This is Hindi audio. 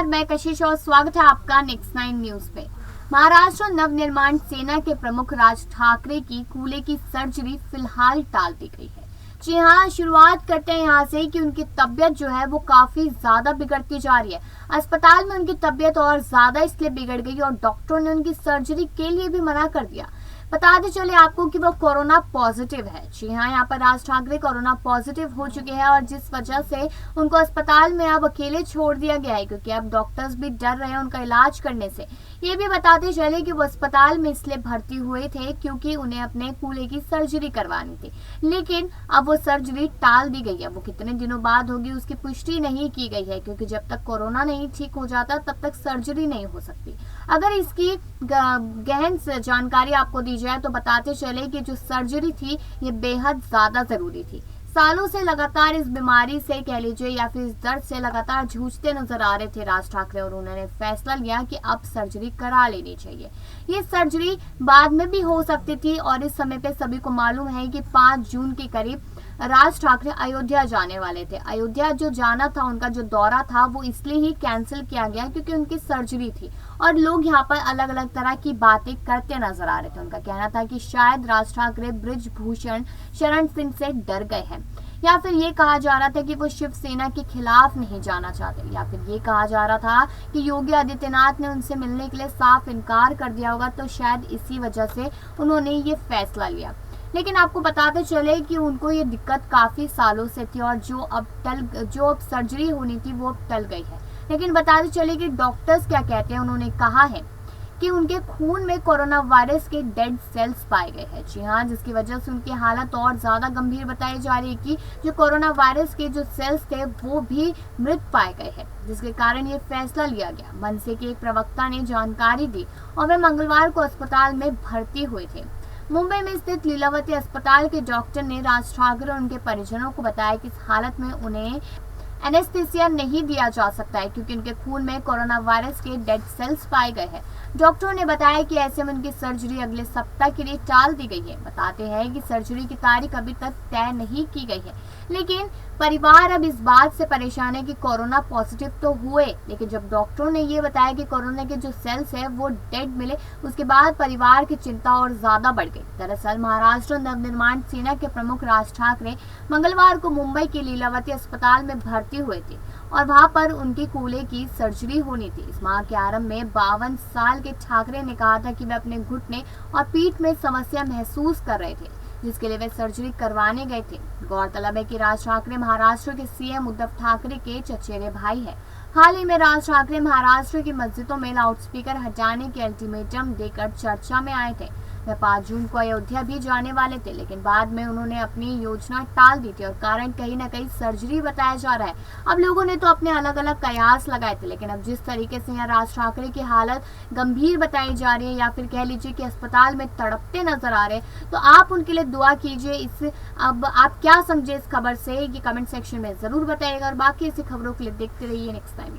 मैं कशिश और स्वागत है आपका नेक्स्ट 9 न्यूज पे। महाराष्ट्र नवनिर्माण सेना के प्रमुख राज ठाकरे की कूल्हे की सर्जरी फिलहाल टाल दी गई है। जी हाँ, शुरुआत करते हैं यहाँ से कि उनकी तबीयत जो है वो काफी ज्यादा बिगड़ती जा रही है। अस्पताल में उनकी तबीयत और ज्यादा इसलिए बिगड़ गई और डॉक्टरों ने उनकी सर्जरी के लिए भी मना कर दिया। बताते चले आपको कि वो कोरोना पॉजिटिव है। जी हाँ, यहाँ पर राज ठाकरे कोरोना पॉजिटिव हो चुके हैं और जिस वजह से उनको अस्पताल में अब अकेले छोड़ दिया गया है, क्योंकि अब डॉक्टर्स भी डर रहे हैं उनका इलाज करने से। ये भी बताते चले कि वो अस्पताल में इसलिए भर्ती हुए थे क्योंकि उन्हें अपने कूल्हे की सर्जरी करवानी थी, लेकिन अब वो सर्जरी टाल दी गई है। वो कितने दिनों बाद होगी उसकी पुष्टि नहीं की गई है, क्योंकि जब तक कोरोना नहीं ठीक हो जाता तब तक सर्जरी नहीं हो सकती। अगर इसकी गहन जानकारी आपको दी जाए तो बताते चले कि जो सर्जरी थी ये बेहद ज्यादा जरूरी थी। सालों से लगातार इस बीमारी से कह लीजिए या फिर इस दर्द से लगातार जूझते नजर आ रहे थे राज ठाकरे, और उन्होंने फैसला लिया कि अब सर्जरी करा लेनी चाहिए। ये सर्जरी बाद में भी हो सकती थी और इस समय पे सभी को मालूम है कि 5 जून के करीब राज ठाकरे अयोध्या जाने वाले थे। अयोध्या जो जाना था, उनका जो दौरा था वो इसलिए ही कैंसिल किया गया क्योंकि उनकी सर्जरी थी और लोग यहाँ पर अलग अलग तरह की बातें करते नजर आ रहे थे। उनका कहना था कि शायद राज ठाकरे बृजभूषण शरण सिंह से डर गए हैं, या फिर ये कहा जा रहा था कि वो शिवसेना के खिलाफ नहीं जाना चाहते, या फिर ये कहा जा रहा था कि योगी आदित्यनाथ ने उनसे मिलने के लिए साफ इनकार कर दिया होगा, तो शायद इसी वजह से उन्होंने ये फैसला लिया। लेकिन आपको बताते चले कि उनको ये दिक्कत काफी सालों से थी और जो अब सर्जरी होनी थी वो अब टल गई है। लेकिन बताते चले कि डॉक्टर्स क्या कहते हैं। उन्होंने कहा है कि उनके खून में कोरोना वायरस के डेड सेल्स पाए गए हैं। जी हाँ, जिसकी वजह से उनकी हालत और ज्यादा गंभीर बताई जा रही है कि जो कोरोना वायरस के जो सेल्स थे वो भी मृत पाए गए हैं, जिसके कारण ये फैसला लिया गया। मनसे के एक प्रवक्ता ने जानकारी दी और वे मंगलवार को अस्पताल में भर्ती हुए थे। मुंबई में स्थित लीलावती अस्पताल के डॉक्टर ने राज ठाकरे और उनके परिजनों को बताया कि इस हालत में उन्हें एनेस्थीसिया नहीं दिया जा सकता है क्योंकि उनके खून में कोरोना वायरस के डेड सेल्स पाए गए हैं। डॉक्टरों ने बताया कि ऐसे में उनकी सर्जरी अगले सप्ताह के लिए टाल दी गई है। बताते हैं कि सर्जरी की तारीख अभी तक तय नहीं की गई है, लेकिन परिवार अब इस बात से परेशान है कि कोरोना पॉजिटिव तो हुए, लेकिन जब डॉक्टरों ने ये बताया कि कोरोना के जो सेल्स है वो डेड मिले, उसके बाद परिवार की चिंता और ज्यादा बढ़ गई। दरअसल महाराष्ट्र नवनिर्माण सेना के प्रमुख राज ठाकरे मंगलवार को मुंबई के लीलावती अस्पताल में भर्ती हुए थे और वहां पर उनकी कूल्हे की सर्जरी होनी थी। इस माह के आरंभ में 52 साल के ठाकरे ने कहा था कि वे अपने घुटने और पीठ में समस्या महसूस कर रहे थे, जिसके लिए वे सर्जरी करवाने गए थे। गौरतलब है कि राज ठाकरे महाराष्ट्र के सीएम उद्धव ठाकरे के चचेरे भाई हैं। हाल ही में राज ठाकरे महाराष्ट्र की मस्जिदों में लाउडस्पीकर हटाने के अल्टीमेटम देकर चर्चा में आए थे। वे 5 जून को अयोध्या भी जाने वाले थे, लेकिन बाद में उन्होंने अपनी योजना टाल दी थी और कारण कहीं ना कहीं सर्जरी बताया जा रहा है। अब लोगों ने तो अपने अलग अलग कयास लगाए थे, लेकिन अब जिस तरीके से यहाँ राज ठाकरे की हालत गंभीर बताई जा रही है या फिर कह लीजिए कि अस्पताल में तड़पते नजर आ रहे हैं, तो आप उनके लिए दुआ कीजिए। अब आप क्या समझे इस खबर से ये कमेंट सेक्शन में जरूर बताइएगा और बाकी ऐसी खबरों के लिए देखते रहिए नेक्स्ट टाइम।